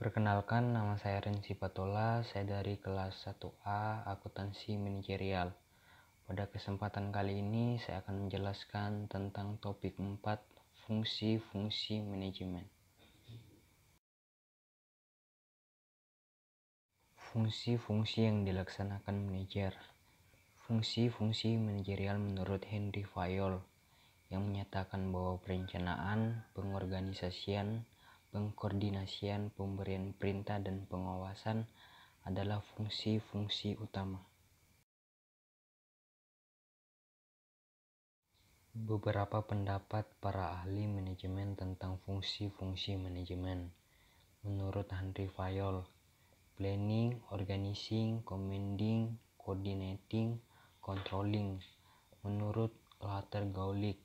Perkenalkan, nama saya Rensi Patola, saya dari kelas 1A Akuntansi Manajerial. Pada kesempatan kali ini saya akan menjelaskan tentang topik 4, fungsi-fungsi manajemen. Fungsi-fungsi yang dilaksanakan manajer. Fungsi-fungsi manajerial menurut Henry Fayol yang menyatakan bahwa perencanaan, pengorganisasian, pengkoordinasian, pemberian perintah, dan pengawasan adalah fungsi-fungsi utama. Beberapa pendapat para ahli manajemen tentang fungsi-fungsi manajemen. Menurut Henry Fayol, planning, organizing, commanding, coordinating, controlling. Menurut Later Gaulick,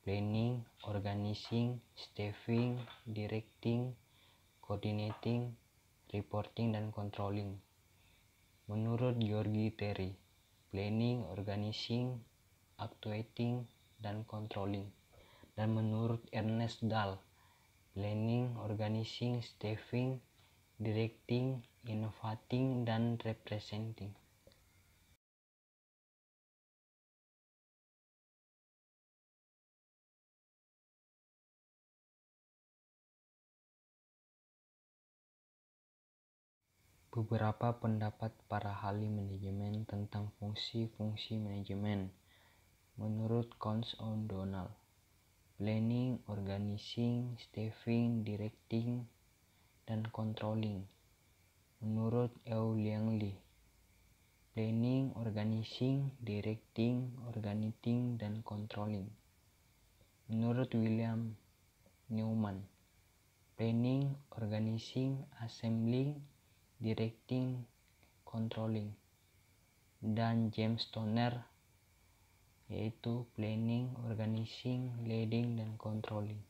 planning, organizing, staffing, directing, coordinating, reporting, dan controlling. Menurut George Terry, planning, organizing, actuating, dan controlling. Dan menurut Ernest Dahl, planning, organizing, staffing, directing, innovating, dan representing. Beberapa pendapat para ahli manajemen tentang fungsi-fungsi manajemen. Menurut Cons O'Donnell, planning, organizing, staffing, directing, dan controlling. Menurut Liang Li, planning, organizing, directing, organizing, dan controlling. Menurut William Newman, planning, organizing, assembling, directing, controlling. Dan James Toner, yaitu planning, organizing, leading, dan controlling.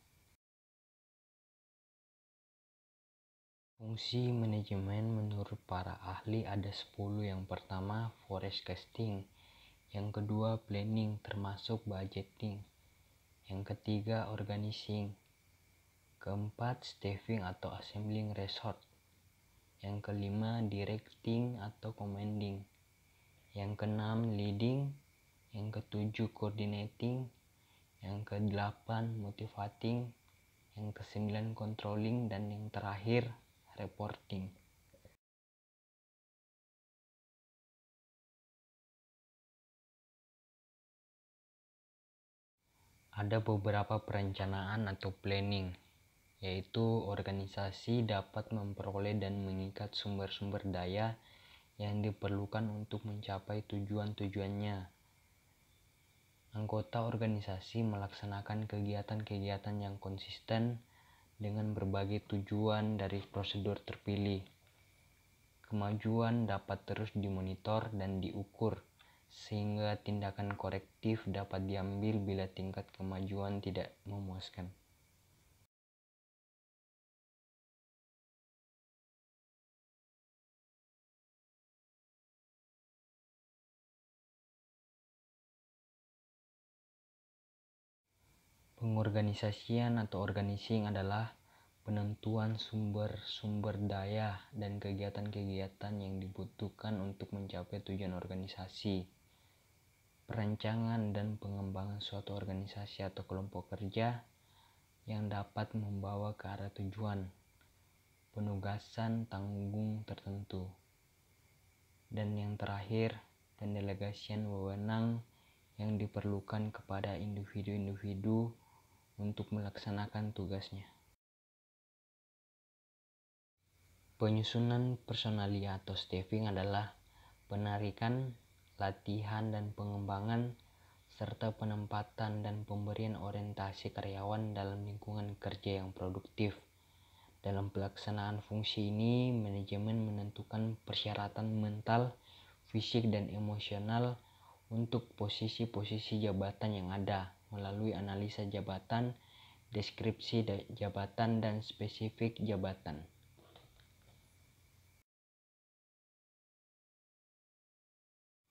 Fungsi manajemen menurut para ahli ada 10. Yang pertama, forecasting. Yang kedua, planning termasuk budgeting. Yang ketiga, organizing. Keempat, staffing atau assembling resource. Yang kelima, directing atau commanding. Yang keenam, leading. Yang ketujuh, coordinating. Yang kedelapan, motivating. Yang kesembilan, controlling. Dan yang terakhir, reporting. Ada beberapa perencanaan atau planning, yaitu organisasi dapat memperoleh dan mengikat sumber-sumber daya yang diperlukan untuk mencapai tujuan-tujuannya. Anggota organisasi melaksanakan kegiatan-kegiatan yang konsisten dengan berbagai tujuan dari prosedur terpilih. Kemajuan dapat terus dimonitor dan diukur, sehingga tindakan korektif dapat diambil bila tingkat kemajuan tidak memuaskan. Pengorganisasian atau organizing adalah penentuan sumber-sumber daya dan kegiatan-kegiatan yang dibutuhkan untuk mencapai tujuan organisasi. Perancangan dan pengembangan suatu organisasi atau kelompok kerja yang dapat membawa ke arah tujuan. Penugasan tanggung tertentu. Dan yang terakhir, pendelegasian wewenang yang diperlukan kepada individu-individu untuk melaksanakan tugasnya. Penyusunan personalia atau staffing adalah penarikan, latihan dan pengembangan, serta penempatan dan pemberian orientasi karyawan dalam lingkungan kerja yang produktif. Dalam pelaksanaan fungsi ini, manajemen menentukan persyaratan mental, fisik, dan emosional untuk posisi-posisi jabatan yang ada melalui analisa jabatan, deskripsi jabatan, dan spesifik jabatan.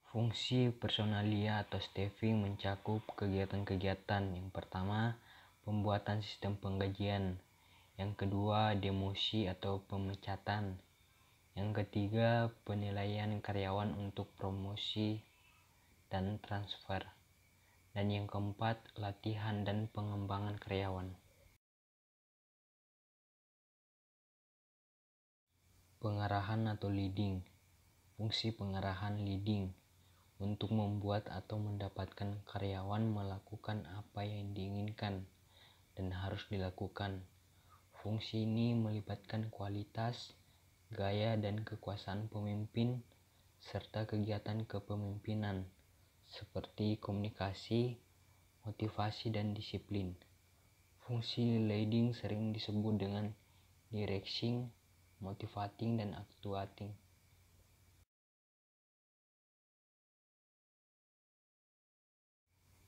Fungsi personalia atau staffing mencakup kegiatan-kegiatan. Yang pertama, pembuatan sistem penggajian. Yang kedua, demosi atau pemecatan. Yang ketiga, penilaian karyawan untuk promosi dan transfer. Dan yang keempat, latihan dan pengembangan karyawan. Pengarahan atau leading. Fungsi pengarahan leading untuk membuat atau mendapatkan karyawan melakukan apa yang diinginkan dan harus dilakukan. Fungsi ini melibatkan kualitas, gaya, dan kekuasaan pemimpin serta kegiatan kepemimpinan seperti komunikasi, motivasi, dan disiplin. Fungsi leading sering disebut dengan directing, motivating, dan actuating.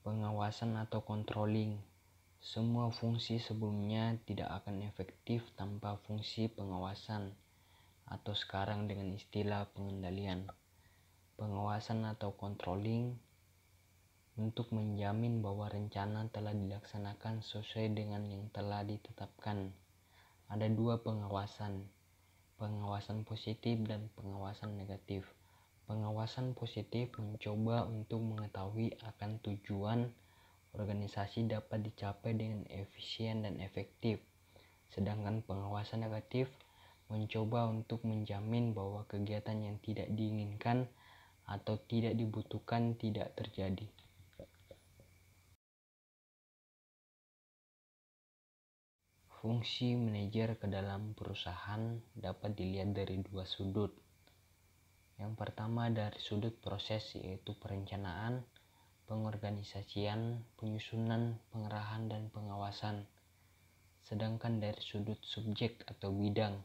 Pengawasan atau controlling. Semua fungsi sebelumnya tidak akan efektif tanpa fungsi pengawasan, atau sekarang dengan istilah pengendalian. Pengawasan atau controlling untuk menjamin bahwa rencana telah dilaksanakan sesuai dengan yang telah ditetapkan. Ada dua pengawasan, pengawasan positif dan pengawasan negatif. Pengawasan positif mencoba untuk mengetahui akan tujuan organisasi dapat dicapai dengan efisien dan efektif. Sedangkan pengawasan negatif mencoba untuk menjamin bahwa kegiatan yang tidak diinginkan atau tidak dibutuhkan tidak terjadi. Fungsi manajer ke dalam perusahaan dapat dilihat dari dua sudut. Yang pertama dari sudut proses, yaitu perencanaan, pengorganisasian, penyusunan, pengerahan, dan pengawasan. Sedangkan dari sudut subjek atau bidang,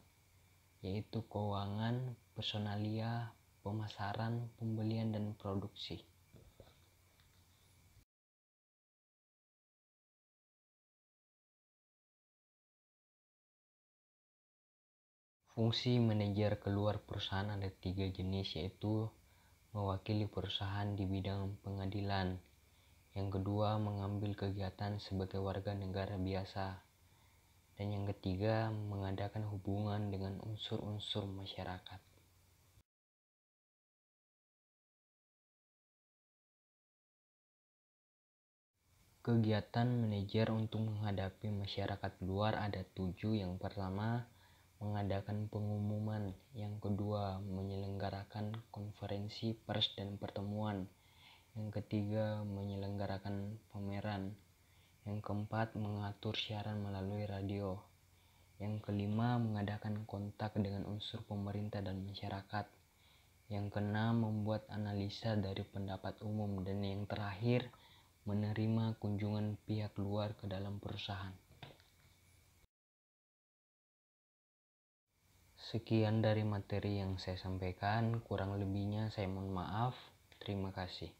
yaitu keuangan, personalia, pemasaran, pembelian, dan produksi. Fungsi manajer keluar perusahaan ada 3 jenis, yaitu mewakili perusahaan di bidang pengadilan. Yang kedua, mengambil kegiatan sebagai warga negara biasa. Dan yang ketiga, mengadakan hubungan dengan unsur-unsur masyarakat. Kegiatan manajer untuk menghadapi masyarakat luar ada 7. Yang pertama, mengadakan pengumuman. Yang kedua, menyelenggarakan konferensi pers dan pertemuan. Yang ketiga, menyelenggarakan pameran. Yang keempat, mengatur siaran melalui radio. Yang kelima, mengadakan kontak dengan unsur pemerintah dan masyarakat. Yang keenam, membuat analisa dari pendapat umum. Dan yang terakhir, menerima kunjungan pihak luar ke dalam perusahaan. Sekian dari materi yang saya sampaikan, kurang lebihnya saya mohon maaf. Terima kasih.